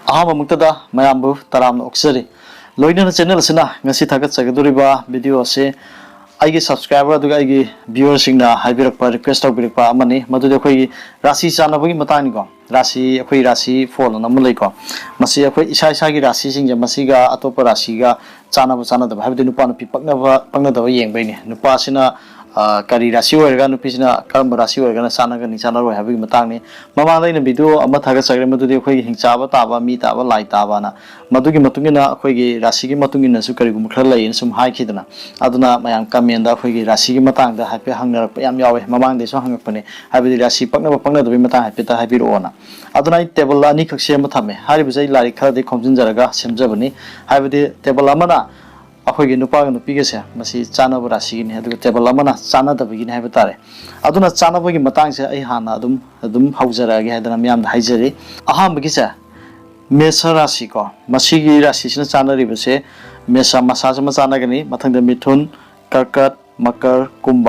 अहममुक्तदा मयामबु तराम ओक्सरी लोइना चैनल सिना ngasi thagat sagaduriba video ase aigi subscriber aduga aigi viewers singna haibirakpa request tawbirakpa amani madu de khoi rasi chanabagi matani ko rasi khoi rasi follow na mulai ko masi khoi isa isa gi rasi sing masi ga atopa rasi ga chana da habde nupa nupi pakna da yengbai ni nupa sina kari rasi oirga nupisina karamba rasi oirga na sana ga ni chana roi habigi matang ni mama laina video ama thaga sagre madu de khoi hingchaba taba mi taba lai taba na madu gi matungina khoi gi rasi gi matungina su kari gum khar lai sum hai khidana aduna mayang comment da khoi gi rasi gi matang da hape hangnarak pa yam yawe mamang de so hangak pane habidi rasi pakna da bi matang hape ta habi ro na aduna I table ani khakse ma thame hari bijai lari khara de khomjin jaraga semjabani habidi table amana अखोगी नुपा नुपी से मसी चानब राशि ने table अमना चानदबगी ने हाइबा तारे अदुना चानबगी मतंग से आई हाना अदुम हौजरागे हाइदना ma'am हाइजरी अहामबगी से मेष राशि को मसीगी राशि से चानरिबसे मेष मसा से चानगनी मथंग मिथुन कर्कट मकर कुंभ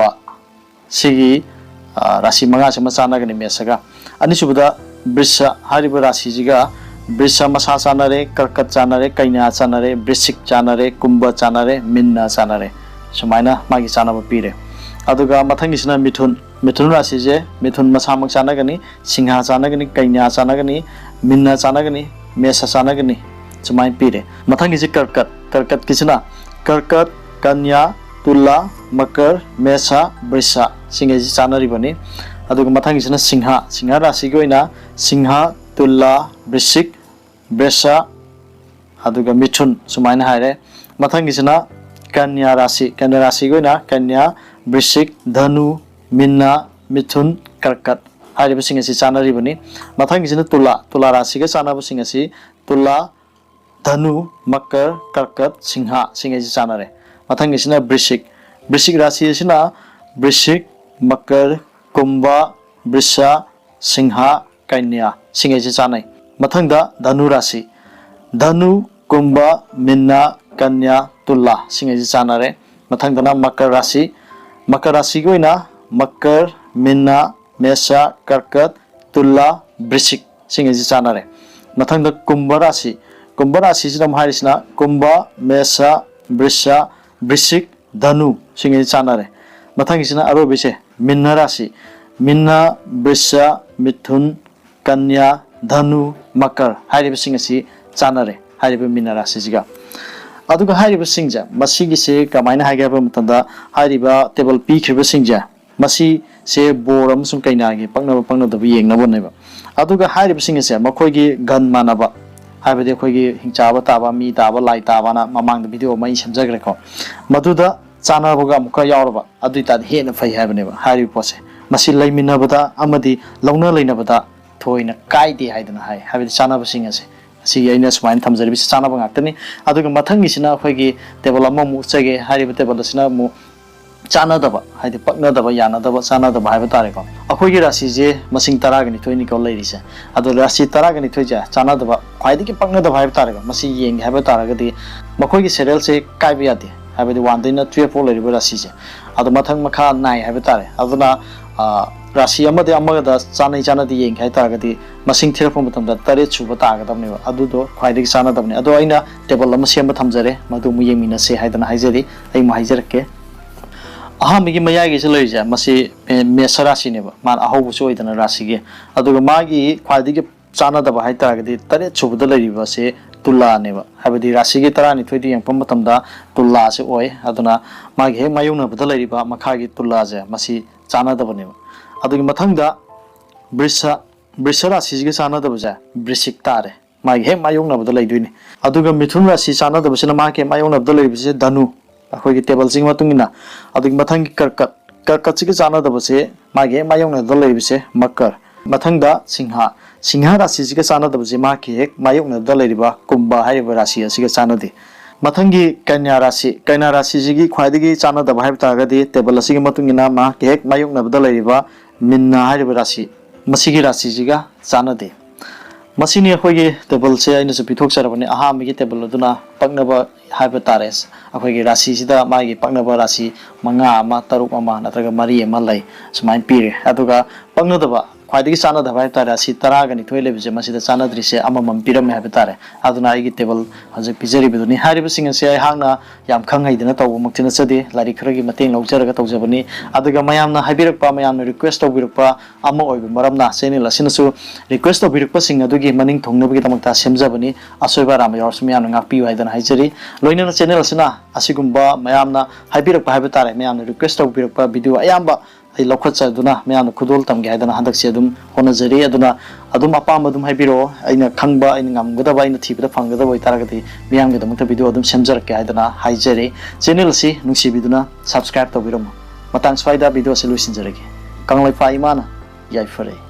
सिगी राशि मंगा से चानगनी मेषगा अनिसुबदा वृष हारिब राशि जिगा वृष मसा चानरे कर्कट चानरे कन्या चानरे वृश्चिक चानरे कुंभ चानरे मीन चानरे सुमाइना मागी चानब पीरे अदुगा मथंगिसना मिथुन राशि जे मिथुन मसामक चानगनी सिंह चानगनी कन्या चानगनी मीन चानगनी मेष चानगनी सुमाइन पीरे मथंगिसे कर्कट किसना कर्कट कन्या तुला मकर मेष वृष सिंह चानरिबनी अदुगा मथंगिसना सिंह राशि गोइना सिंह तुला वृश्चिक वृष अदुगा मिथुन सुमाइन हाइरे मथंगिसना कन्या राशि गोइना कन्या वृश्चिक धनु मीन मिथुन कर्कट हाइरिबा सिंह असि चानरिबनी मथंगिसना तुला राशि गा चानबा सिंह असि तुला धनु मकर कर्कट सिंह असि चानरे मथंगिसना वृश्चिक राशि असिना वृश्चिक मकर कुंभ वृष सिंह कन्या सिंह असि चानै मथंगदा धनु कुंभ मीन कन्या तुला सिंह असि चानरे मथंगदना मकर राशि गोइना मकर मीन मेष कर्कट तुला वृश्चिक सिंह असि चानरे मथंगदा कुंभ राशि सिना हारिसना कुंभ मेष वृष वृश्चिक धनु सिंह असि चानरे मथंगिसना अरोबिसे मीन वृष मिथुन कन्या धनु मकर हारिबा सिंह असि चानरे हारिबा मीन राशि जिगा अदुगा हारिबा सिंहजा मसीगिसे कमाइना हाइगाबा मतंदा हारिबा टेबल पीखिबा सिंहजा मसी से बोर अमसुं कइनागी pakna yengnaबो नेबा अदुगा हारिबा सिंहसे मखोइगी गन मानबा हाइबदि खोइगी हिंचाबा ताबा मी ताबा लाई ताबा ना ममांग भिडियो मै समजग्रेको मदुदा चानबगा मुका यावरबा अदुइता हेन फै हाइबनेबा हारिबा पोसे मसी लैमिनबदा अमदि लौना लैनबदा थोइना काइदे हाइदना हाइ हाइबदि चानबा सिंहसे असि याइना सुमाइन थमजरिबि चानबा गाक्तनि अदुगा मथंगिसिना खोइगी टेबल अमा मु चगे हारिबा टेबल सिना मु चानदबा हाइदि paknadaba yanadaba chanadaba haiba tare ko akhoi राशि जे मसिंग 10 गनि थोइनि को लैरिसे अदो राशि 10 गनि थोइजा चानदबा खाइदि के paknadaba haiba tare ko मसि येंग haiba tare गदि मखोइ की serial से काइबि यादि हाइबदि 1 दिन 12 फो लैरिबा राशि जे अदो मथंग मखा 9 haiba tare अदुना राशि अमदे अमगदा चानदि येंग हाइ तare गदि मसिंग थेरफो मतमदा 8 सुबा तागदबने अदुदो खाइदि चानदबने अदो आइना टेबल अमा सेम थमजरे मदु मु येंगमिनसे हाइदना हाइजरि आइ मु हाइजरके अहमगी मयागी से लैजा मसी मेष राशि नेबा मान अहौबसु ओइदना राशिगे अदुगा मागी ख्वाइदिगे चानदबा हाइतारगदि 8 सुबदा लैरिबा से तुला नेबा हाबदि राशिगे 12 थोइदि यंगपम मतमदा तुला से ओय अदुना मागी हे मायुनबदा लैरिबा मखागी तुला जे मसी चानदबा नेबा अदुगी मथंगदा वृष राशिगे चानदबा जा वृश्चिक तारे मागी हे मायुनबदा लैदुइनि अदुगा मिथुन राशि चानदबसिना माके मायुनबदा लैरिबसे धनु अखोगी टेबल सिंग मतुंगिना अदुगी मथंगी कर्कट सिगे चानदबसे मागे मायोंगना लैरिबसे मकर मथंगदा सिंह राशि सिगे चानदबसे माके हेक मायोंगना लैरिबा कुंभ हाइबा राशि सिगे चानदे मथंगी कन्या राशि सिगे ख्वाइदिगी चानदबा हाइबा तागदि टेबल सिगे मतुंगिना माके हेक मायोंगना लैरिबा मीन हाइबा राशि मसिगी राशि सिगा चानदे मसीनी अखोगी टेबल से आइनसु पिथोक्सरबने अहामगी टेबल अदुना paknaba haiba tares अखोगी राशि सिदा मागी paknaba राशि 5 ama 6 ama natraga 3 ama lai sumain pire aduga paknadaba ख्वाइदगी चानदबा है तारे असि 12 लेबजे मसिदा चानद्रिसे अममम पिरम है तारे अदुना आइगी टेबल हजे पिजरी बिदुनी हारिबसिंग असे आइ हांगना याम खंगैदना तव मुक्तिना चदे लारि खरगी मतेंग लौजरगा तौजबनी अदुगा मयामना हाइबिरकपा मयामना रिक्वेस्ट तौबिरकपा अमा ओइब मरमना चैनल असिनसु रिक्वेस्ट तौबिरकपा सिंग अदुगी मनिंग थोंगनबगी तमकता सेमजबनी असोइबा Ram यावसु मयामना ngakpi haidana haijari loinana channel asina asigumba mayamna haibirakpa haiba tare mayamna request taubirakpa video ayamba ai lokhatcha duna mayamna khudol tamge haidana handaksi adum honajari aduna adum apam adum haibiro aina khangba aina ngamgadaba aina thibada phanggadaba oitaragati miyamge damukta video adum semjarake haidana haijari channel si nungsibiduna subscribe taubiram matang swaida video si luisinjarage kanglai fa imana yaifare